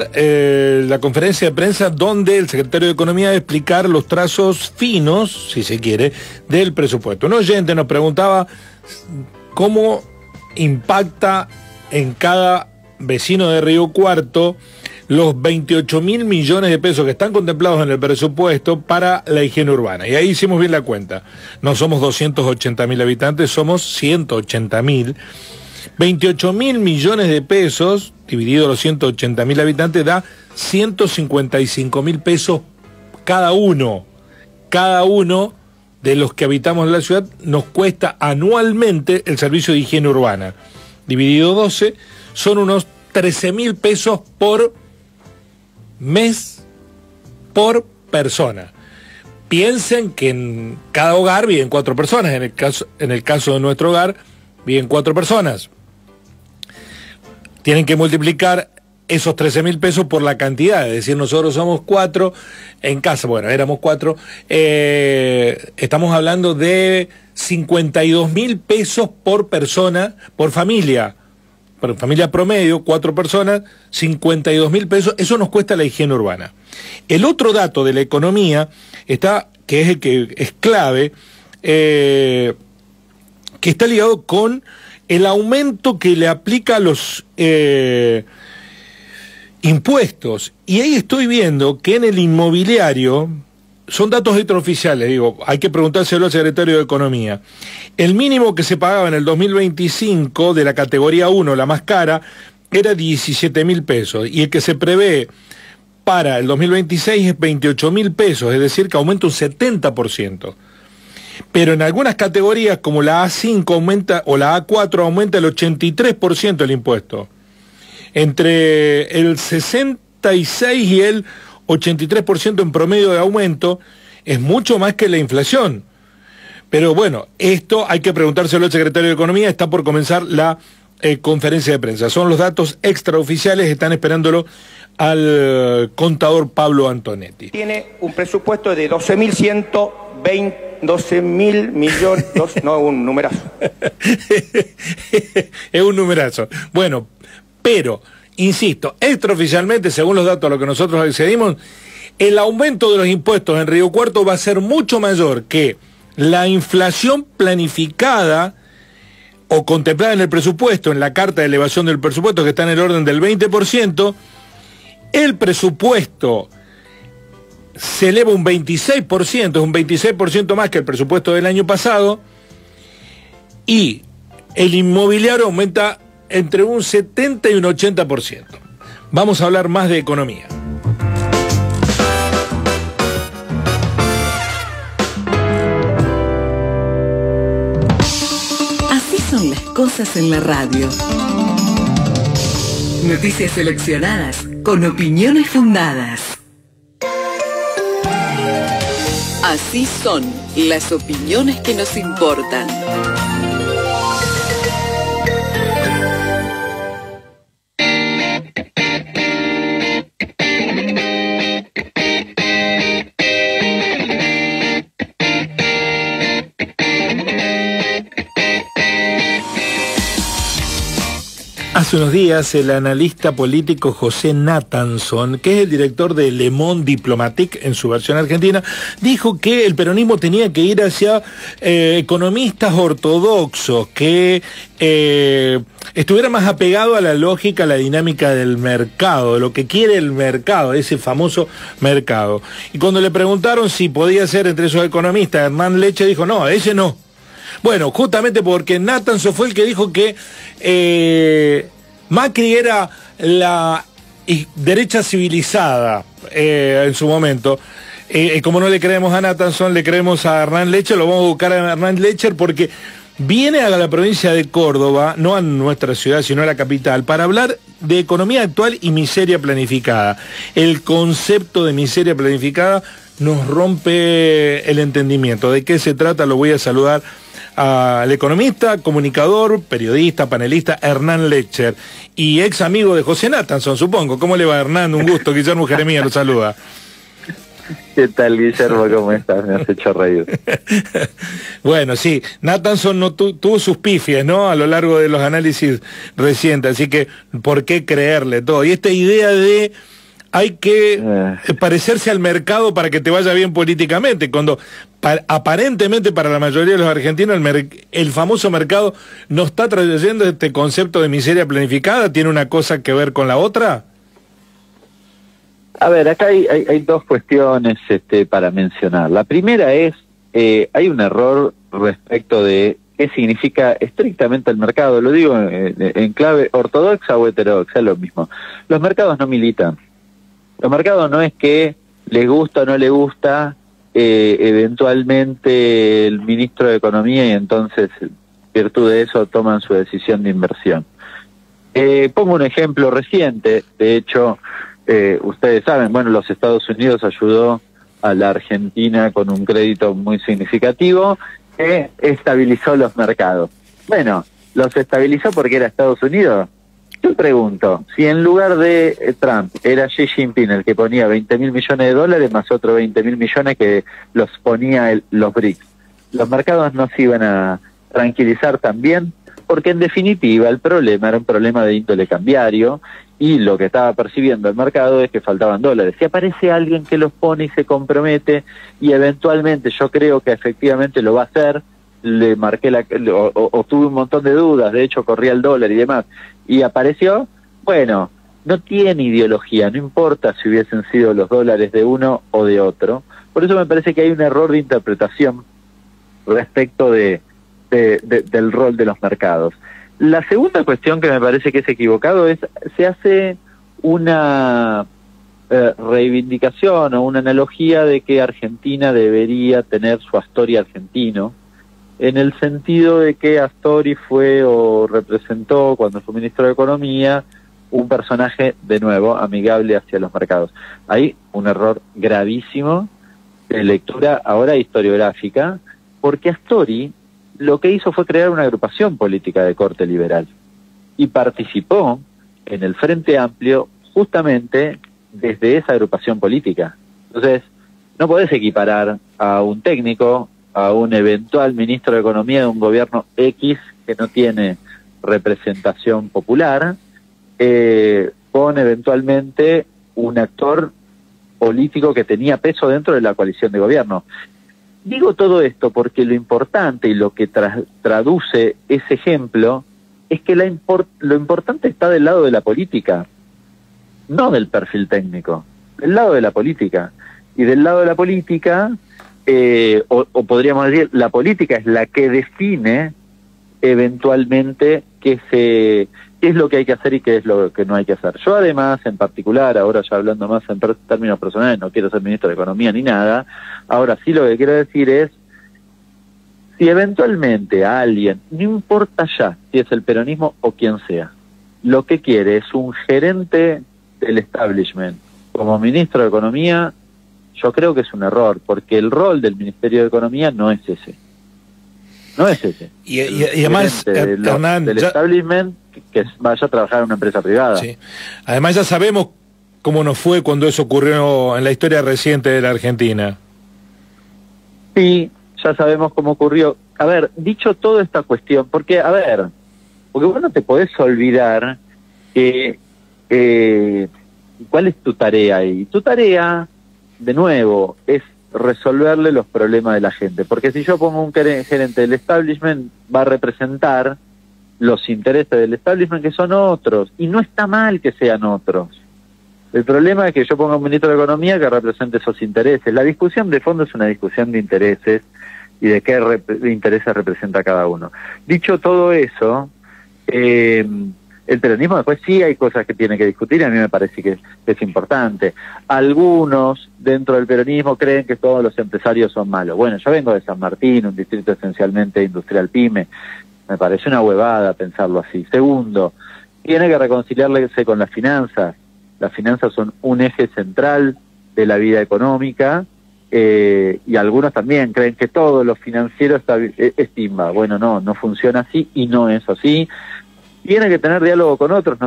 La conferencia de prensa donde el secretario de Economía va a explicar los trazos finos, si se quiere, del presupuesto. Un oyente nos preguntaba cómo impacta en cada vecino de Río Cuarto los 28.000 millones de pesos que están contemplados en el presupuesto para la higiene urbana. Y ahí hicimos bien la cuenta. No somos 280.000 habitantes, somos 180.000. 28.000 millones de pesos, dividido los 180.000 habitantes, da 155.000 pesos cada uno. Cada uno de los que habitamos en la ciudad nos cuesta anualmente el servicio de higiene urbana. Dividido 12, son unos 13.000 pesos por mes por persona. Piensen que en cada hogar viven 4 personas. En el caso de nuestro hogar viven 4 personas. Tienen que multiplicar esos 13.000 pesos por la cantidad, es decir, nosotros somos 4 en casa, bueno, éramos 4, estamos hablando de 52.000 pesos por persona, por familia promedio, 4 personas, 52.000 pesos, eso nos cuesta la higiene urbana. El otro dato de la economía está, que es el que es clave, que está ligado con el aumento que le aplica a los impuestos. Y ahí estoy viendo que en el inmobiliario, son datos extraoficiales, digo, hay que preguntárselo al secretario de Economía. El mínimo que se pagaba en el 2025 de la categoría 1, la más cara, era 17.000 pesos. Y el que se prevé para el 2026 es 28.000 pesos, es decir, que aumenta un 70%. Pero en algunas categorías, como la A5 aumenta, o la A4 aumenta el 83% el impuesto. Entre el 66 y el 83% en promedio de aumento, es mucho más que la inflación. Pero bueno, esto hay que preguntárselo al secretario de Economía, está por comenzar la conferencia de prensa. Son los datos extraoficiales, están esperándolo al contador Pablo Antonetti. Tiene un presupuesto de 12.000 millones, no, un numerazo. Es un numerazo. Bueno, pero, insisto, extraoficialmente, según los datos a los que nosotros accedimos, el aumento de los impuestos en Río Cuarto va a ser mucho mayor que la inflación planificada o contemplada en el presupuesto, en la carta de elevación del presupuesto, que está en el orden del 20%, el presupuesto se eleva un 26%, es un 26% más que el presupuesto del año pasado, y el inmobiliario aumenta entre un 70 y un 80%. Vamos a hablar más de economía. Así son las cosas en la radio. Noticias seleccionadas con opiniones fundadas. Así son las opiniones que nos importan. Hace unos días el analista político José Nathanson, que es el director de Le Monde Diplomatique en su versión argentina, dijo que el peronismo tenía que ir hacia economistas ortodoxos, que estuviera más apegado a la lógica, a la dinámica del mercado, de lo que quiere el mercado, ese famoso mercado. Y cuando le preguntaron si podía ser entre esos economistas, Hernán Leche dijo, no, ese no. Bueno, justamente porque Nathanson fue el que dijo que Macri era la derecha civilizada en su momento. Como no le creemos a Nathanson, le creemos a Hernán Lecher, lo vamos a buscar a Hernán Lecher porque viene a la provincia de Córdoba, no a nuestra ciudad, sino a la capital, para hablar de economía actual y miseria planificada. El concepto de miseria planificada nos rompe el entendimiento. ¿De qué se trata? Lo voy a saludar al economista, comunicador, periodista, panelista Hernán Lecher y ex amigo de José Nathanson, supongo. ¿Cómo le va, Hernán? Un gusto. Guillermo Jeremías lo saluda. ¿Qué tal, Guillermo? ¿Cómo estás? Me has hecho reír. Bueno, sí, Nathanson no tuvo sus pifias, ¿no? A lo largo de los análisis recientes, así que ¿por qué creerle todo? Y esta idea de hay que parecerse al mercado para que te vaya bien políticamente, cuando aparentemente para la mayoría de los argentinos el famoso mercado no está trayendo este concepto de miseria planificada, ¿tiene una cosa que ver con la otra? A ver, acá hay dos cuestiones para mencionar. La primera es, hay un error respecto de qué significa estrictamente el mercado. Lo digo en clave ortodoxa o heterodoxa, es lo mismo. Los mercados no militan. Los mercados no es que les gusta o no les gusta eventualmente el ministro de Economía y entonces, en virtud de eso, toman su decisión de inversión. Pongo un ejemplo reciente, de hecho... ustedes saben, bueno, los Estados Unidos ayudó a la Argentina con un crédito muy significativo que estabilizó los mercados. Bueno, ¿los estabilizó porque era Estados Unidos? Yo pregunto, si en lugar de Trump era Xi Jinping el que ponía 20.000 millones de dólares más otros 20.000 millones que los ponía los BRICS, ¿los mercados no se iban a tranquilizar también? Porque en definitiva el problema era un problema de índole cambiario y lo que estaba percibiendo el mercado es que faltaban dólares. Si aparece alguien que los pone y se compromete y eventualmente yo creo que efectivamente lo va a hacer, le marqué o tuve un montón de dudas, de hecho corría el dólar y demás, y apareció, bueno, no tiene ideología, no importa si hubiesen sido los dólares de uno o de otro. Por eso me parece que hay un error de interpretación respecto del rol de los mercados. La segunda cuestión que me parece que es equivocado es, se hace una reivindicación o una analogía de que Argentina debería tener su Astori argentino, en el sentido de que Astori fue o representó, cuando fue ministro de Economía, un personaje, de nuevo, amigable hacia los mercados. Hay un error gravísimo de lectura ahora historiográfica, porque Astori lo que hizo fue crear una agrupación política de corte liberal y participó en el Frente Amplio justamente desde esa agrupación política. Entonces, no podés equiparar a un técnico, a un eventual ministro de Economía de un gobierno X que no tiene representación popular, con eventualmente un actor político que tenía peso dentro de la coalición de gobierno. Digo todo esto porque lo importante y lo que traduce ese ejemplo es que lo importante está del lado de la política, no del perfil técnico, del lado de la política. Y del lado de la política, o podríamos decir, la política es la que define eventualmente qué es lo que hay que hacer y qué es lo que no hay que hacer. Yo además, en particular, ahora ya hablando más en términos personales, no quiero ser ministro de Economía ni nada, ahora sí lo que quiero decir es, si eventualmente a alguien, no importa ya si es el peronismo o quien sea, lo que quiere es un gerente del establishment como ministro de Economía, yo creo que es un error, porque el rol del Ministerio de Economía no es ese. No es ese. Y además, Hernán, del establishment que vaya a trabajar en una empresa privada. Sí. Además ya sabemos cómo nos fue cuando eso ocurrió en la historia reciente de la Argentina. Sí, ya sabemos cómo ocurrió. A ver, dicho toda esta cuestión, porque vos no te podés olvidar que ¿cuál es tu tarea ahí? Tu tarea, de nuevo, es resolverle los problemas de la gente, porque si yo pongo un gerente del establishment, va a representar los intereses del establishment, que son otros, y no está mal que sean otros. El problema es que yo ponga un ministro de Economía que represente esos intereses. La discusión de fondo es una discusión de intereses y de qué intereses representa cada uno. Dicho todo eso, el peronismo después sí hay cosas que tiene que discutir y a mí me parece que es importante. Algunos dentro del peronismo creen que todos los empresarios son malos. Bueno, yo vengo de San Martín, un distrito esencialmente industrial pyme. Me parece una huevada pensarlo así. Segundo, tiene que reconciliarse con las finanzas. Las finanzas son un eje central de la vida económica y algunos también creen que todo lo financiero es timba. Bueno, no funciona así y no es así. Tiene que tener diálogo con otros.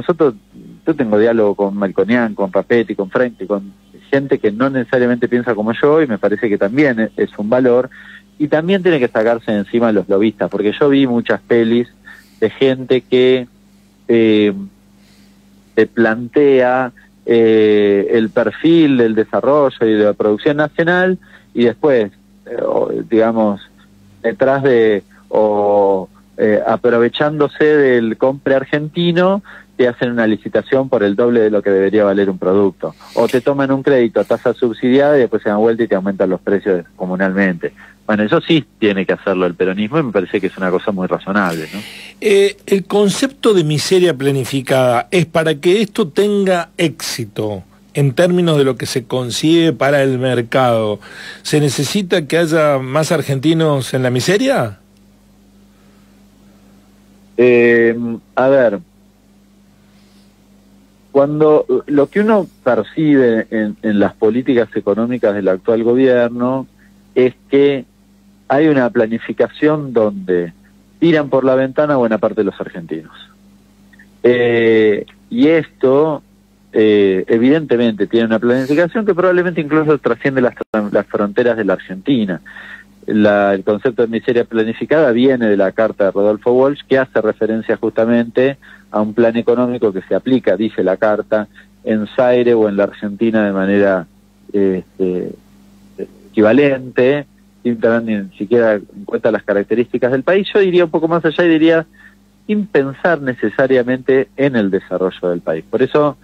Yo tengo diálogo con Melconian, con Papetti, con Frente, con gente que no necesariamente piensa como yo, y me parece que también es un valor, y también tiene que sacarse de encima los lobistas, porque yo vi muchas pelis de gente que se plantea el perfil del desarrollo y de la producción nacional, y después, digamos, detrás de, aprovechándose del compre argentino, te hacen una licitación por el doble de lo que debería valer un producto. O te toman un crédito a tasa subsidiada y después se dan vuelta y te aumentan los precios comunalmente. Bueno, eso sí tiene que hacerlo el peronismo y me parece que es una cosa muy razonable, ¿no? El concepto de miseria planificada es para que esto tenga éxito en términos de lo que se consigue para el mercado. ¿Se necesita que haya más argentinos en la miseria? A ver, cuando lo que uno percibe en las políticas económicas del actual gobierno es que hay una planificación donde tiran por la ventana buena parte de los argentinos. Y esto, evidentemente, tiene una planificación que probablemente incluso trasciende las fronteras de la Argentina. El concepto de miseria planificada viene de la carta de Rodolfo Walsh, que hace referencia justamente a un plan económico que se aplica, dice la carta, en Zaire o en la Argentina de manera equivalente, sin tener ni siquiera en cuenta las características del país. Yo diría un poco más allá y diría sin pensar necesariamente en el desarrollo del país. Por eso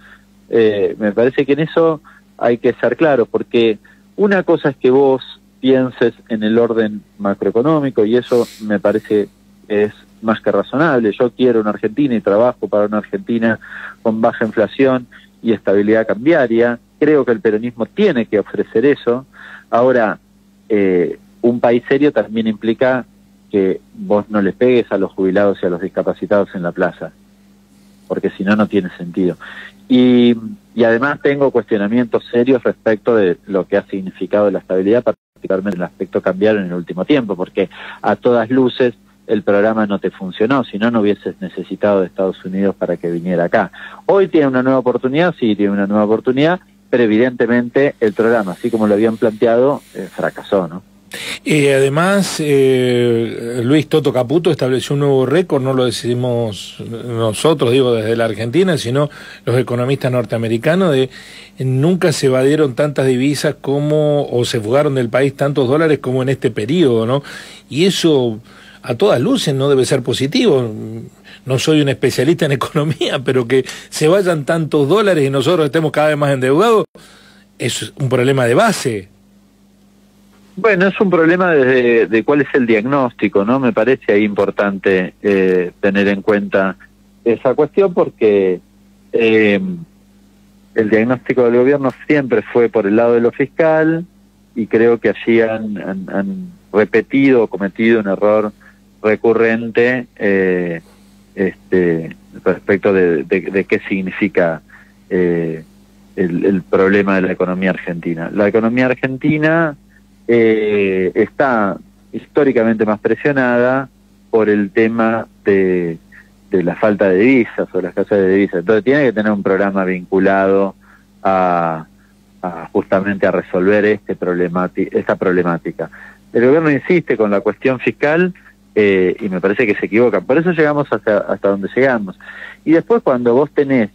me parece que en eso hay que ser claro, porque una cosa es que vos pienses en el orden macroeconómico, y eso me parece es más que razonable. Yo quiero una Argentina y trabajo para una Argentina con baja inflación y estabilidad cambiaria. Creo que el peronismo tiene que ofrecer eso. Ahora, un país serio también implica que vos no le pegues a los jubilados y a los discapacitados en la plaza, porque si no, no tiene sentido. Y además tengo cuestionamientos serios respecto de lo que ha significado la estabilidad, particularmente en el aspecto cambiario en el último tiempo, porque a todas luces el programa no te funcionó, si no, no hubieses necesitado de Estados Unidos para que viniera acá. Hoy tiene una nueva oportunidad, sí, tiene una nueva oportunidad, pero evidentemente el programa, así como lo habían planteado, fracasó, ¿no? Además, Luis Toto Caputo estableció un nuevo récord, no lo decimos nosotros, digo desde la Argentina, sino los economistas norteamericanos, de nunca se evadieron tantas divisas como, o se fugaron del país tantos dólares como en este periodo, ¿no? Y eso, a todas luces, no debe ser positivo. No soy un especialista en economía, pero que se vayan tantos dólares y nosotros estemos cada vez más endeudados, es un problema de base. Bueno, es un problema de cuál es el diagnóstico, ¿no? Me parece ahí importante tener en cuenta esa cuestión, porque el diagnóstico del gobierno siempre fue por el lado de lo fiscal, y creo que allí han repetido o cometido un error recurrente respecto de qué significa el problema de la economía argentina. La economía argentina está históricamente más presionada por el tema de la falta de divisas o la escasez de divisas. Entonces tiene que tener un programa vinculado a justamente a resolver esta problemática. El gobierno insiste con la cuestión fiscal y me parece que se equivoca. Por eso llegamos hasta donde llegamos. Y después, cuando vos tenés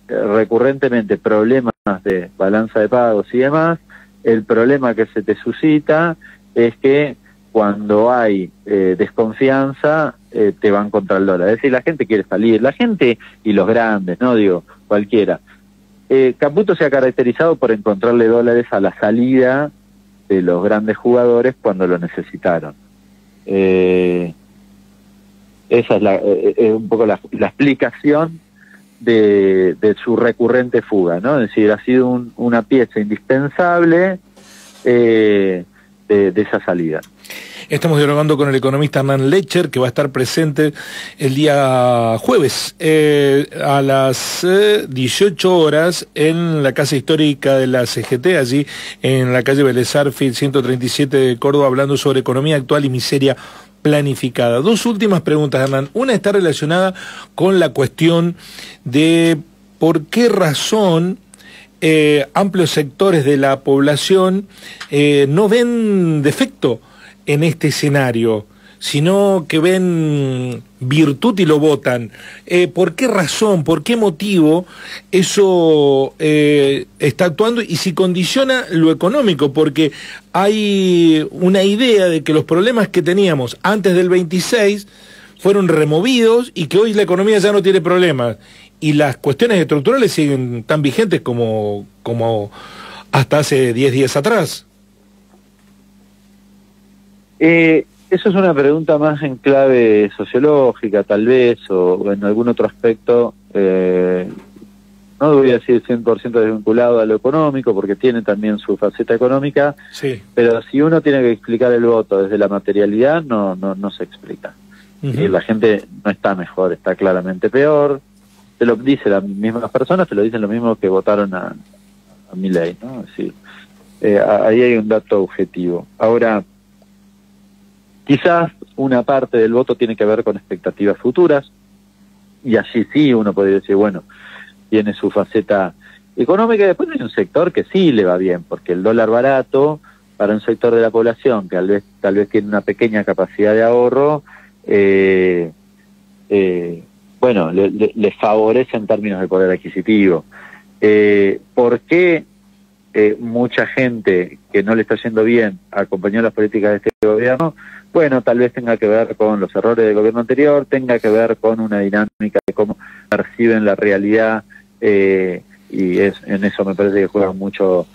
recurrentemente problemas de balanza de pagos y demás, el problema que se te suscita es que cuando hay desconfianza, te van contra el dólar. Es decir, la gente quiere salir, la gente y los grandes, no digo cualquiera. Caputo se ha caracterizado por encontrarle dólares a la salida de los grandes jugadores cuando lo necesitaron. Esa es un poco la explicación de su recurrente fuga, ¿no? Es decir, ha sido una pieza indispensable de esa salida. Estamos dialogando con el economista Hernán Lecher, que va a estar presente el día jueves a las 18 horas en la Casa Histórica de la CGT, allí en la calle Vélez Sarsfield 137 de Córdoba, hablando sobre economía actual y miseria planificada. Dos últimas preguntas, Hernán. Una está relacionada con la cuestión de por qué razón amplios sectores de la población no ven defecto en este escenario, sino que ven virtud y lo votan. ¿Por qué razón, por qué motivo eso está actuando y si condiciona lo económico? Porque hay una idea de que los problemas que teníamos antes del 26 fueron removidos y que hoy la economía ya no tiene problemas. Y las cuestiones estructurales siguen tan vigentes como hasta hace 10 días atrás. Eso es una pregunta más en clave sociológica, tal vez, o en algún otro aspecto, no voy a decir 100% desvinculado a lo económico, porque tiene también su faceta económica, sí. Pero si uno tiene que explicar el voto desde la materialidad, no se explica. La gente no está mejor, está claramente peor. Te lo dicen las mismas personas, te lo dicen lo mismo que votaron a Milei, ¿no? Es decir, ahí hay un dato objetivo. Ahora, quizás una parte del voto tiene que ver con expectativas futuras, y allí sí uno podría decir, bueno, tiene su faceta económica, y después hay un sector que sí le va bien, porque el dólar barato, para un sector de la población que tal vez tiene una pequeña capacidad de ahorro, bueno, le favorece en términos de poder adquisitivo. ¿Por qué mucha gente que no le está yendo bien acompañó las políticas de este gobierno? Bueno, tal vez tenga que ver con los errores del gobierno anterior, tenga que ver con una dinámica de cómo perciben la realidad, y en eso me parece que juega mucho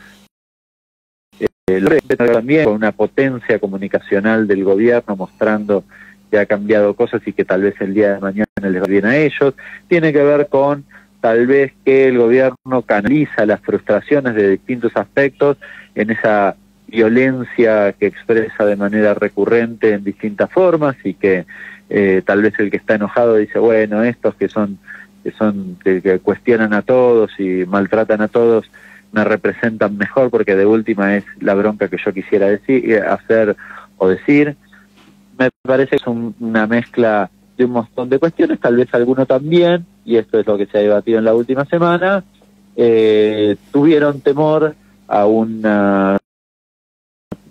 también con una potencia comunicacional del gobierno mostrando que ha cambiado cosas y que tal vez el día de mañana les va bien a ellos. Tiene que ver con tal vez que el gobierno canaliza las frustraciones de distintos aspectos en esa violencia que expresa de manera recurrente en distintas formas, y que tal vez el que está enojado dice, bueno, estos que cuestionan a todos y maltratan a todos me representan mejor, porque de última es la bronca que yo quisiera hacer o decir. Me parece que es una mezcla de un montón de cuestiones, tal vez alguno también, y esto es lo que se ha debatido en la última semana, tuvieron temor a una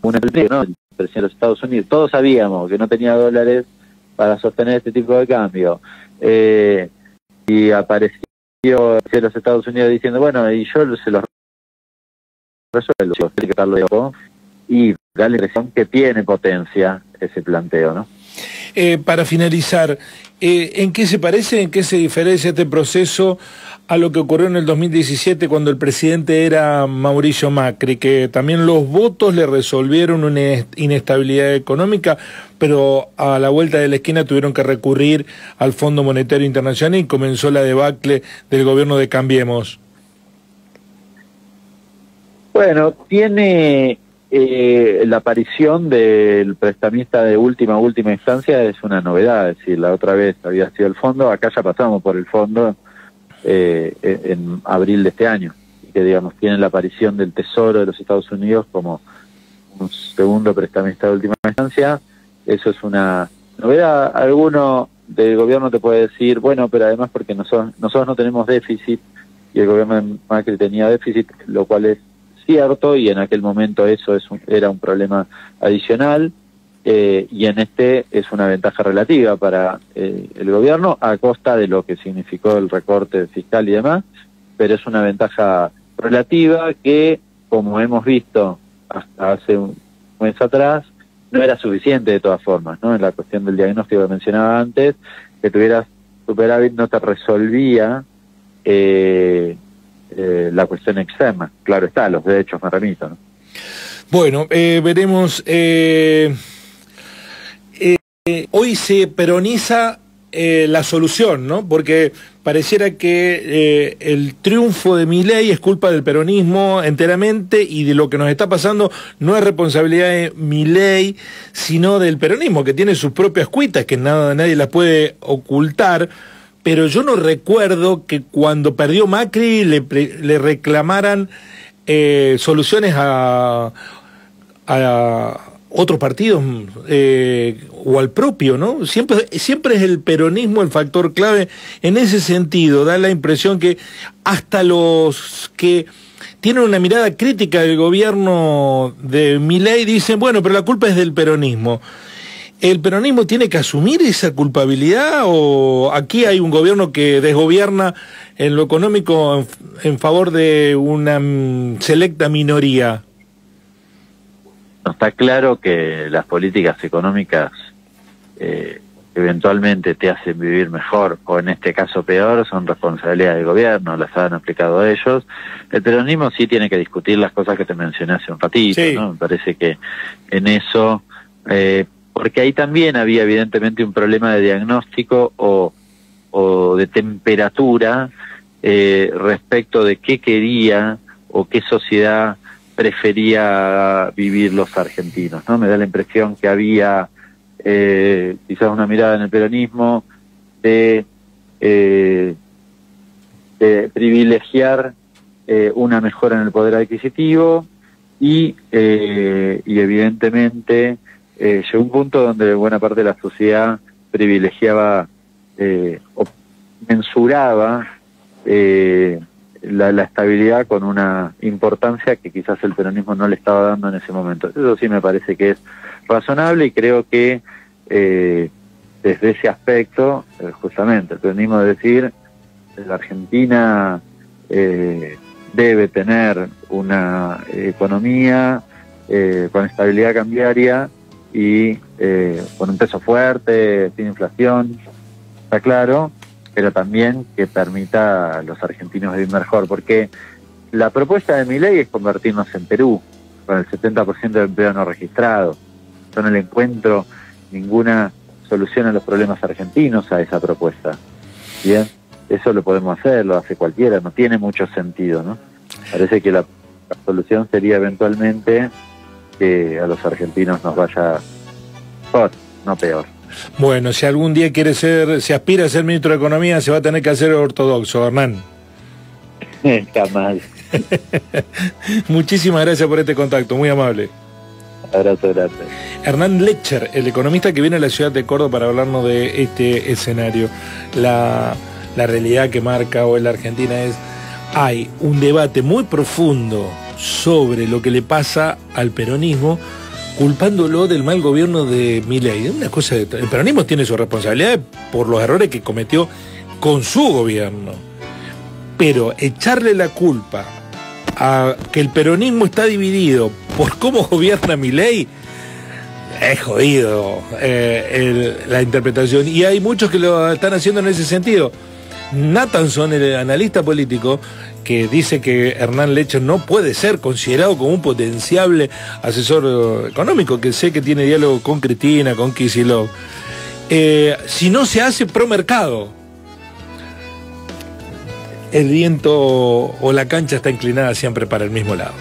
¿no? El presidente de los Estados Unidos, todos sabíamos que no tenía dólares para sostener este tipo de cambio, y apareció de los Estados Unidos diciendo, bueno, y yo se los resuelvo, y da la impresión que tiene potencia ese planteo, ¿no? Para finalizar, ¿en qué se parece, en qué se diferencia este proceso a lo que ocurrió en el 2017 cuando el presidente era Mauricio Macri, que también los votos le resolvieron una inestabilidad económica, pero a la vuelta de la esquina tuvieron que recurrir al Fondo Monetario Internacional y comenzó la debacle del gobierno de Cambiemos? Bueno, tiene la aparición del prestamista de última instancia es una novedad, es decir, la otra vez había sido el fondo, acá ya pasamos por el fondo en abril de este año, que digamos tiene la aparición del Tesoro de los Estados Unidos como un segundo prestamista de última instancia. Eso es una novedad. Alguno del gobierno te puede decir, bueno, pero además porque nosotros no tenemos déficit y el gobierno de Macri tenía déficit, lo cual es cierto, y en aquel momento eso era un problema adicional, y en este es una ventaja relativa para el gobierno a costa de lo que significó el recorte fiscal y demás, pero es una ventaja relativa que, como hemos visto hasta hace un mes atrás, no era suficiente de todas formas, ¿no? En la cuestión del diagnóstico que mencionaba antes, que tuvieras superávit no te resolvía la cuestión externa. Claro está, los derechos me remito, ¿no? Bueno, veremos. Hoy se peroniza la solución, ¿no? Porque pareciera que el triunfo de Milei es culpa del peronismo enteramente, y de lo que nos está pasando no es responsabilidad de Milei, sino del peronismo, que tiene sus propias cuitas, que nadie las puede ocultar. Pero yo no recuerdo que cuando perdió Macri le reclamaran soluciones a otros partidos o al propio, ¿no? Siempre es el peronismo el factor clave en ese sentido. Da la impresión que hasta los que tienen una mirada crítica del gobierno de Milei, dicen, bueno, pero la culpa es del peronismo. ¿El peronismo tiene que asumir esa culpabilidad o aquí hay un gobierno que desgobierna en lo económico en favor de una selecta minoría? No, está claro que las políticas económicas eventualmente te hacen vivir mejor, o en este caso peor, son responsabilidad del gobierno, las han aplicado ellos. El peronismo sí tiene que discutir las cosas que te mencioné hace un ratito, sí, ¿no? Me parece que en eso, porque ahí también había evidentemente un problema de diagnóstico o de temperatura respecto de qué quería o qué sociedad prefería vivir los argentinos, ¿no? Me da la impresión que había quizás una mirada en el peronismo de privilegiar una mejora en el poder adquisitivo y evidentemente llegó un punto donde buena parte de la sociedad privilegiaba o mensuraba la estabilidad con una importancia que quizás el peronismo no le estaba dando en ese momento. Eso sí me parece que es razonable y creo que desde ese aspecto, justamente, el peronismo de decir la Argentina debe tener una economía con estabilidad cambiaria y con un peso fuerte, sin inflación, está claro, pero también que permita a los argentinos vivir mejor, porque la propuesta de Milei es convertirnos en Perú, con el 70% de empleo no registrado. Yo no le encuentro ninguna solución a los problemas argentinos a esa propuesta. Bien, eso lo podemos hacer, lo hace cualquiera, no tiene mucho sentido, ¿no? Parece que la solución sería eventualmente que a los argentinos nos vaya mejor, no peor. Bueno, si algún día se aspira a ser ministro de Economía, se va a tener que hacer ortodoxo, Hernán. Jamás. Muchísimas gracias por este contacto, muy amable. Abrazo grande. Hernán Lecher, el economista que viene a la ciudad de Córdoba para hablarnos de este escenario. La realidad que marca hoy la Argentina es, hay un debate muy profundo sobre lo que le pasa al peronismo, culpándolo del mal gobierno de Milei. Una cosa, el peronismo tiene su responsabilidad por los errores que cometió con su gobierno, pero echarle la culpa a que el peronismo está dividido por cómo gobierna Milei es jodido la interpretación, y hay muchos que lo están haciendo en ese sentido. Nathanson, el analista político, que dice que Hernán Lecher no puede ser considerado como un potenciable asesor económico, que sé que tiene diálogo con Cristina, con Kicillof, si no se hace pro mercado, el viento o la cancha está inclinada siempre para el mismo lado.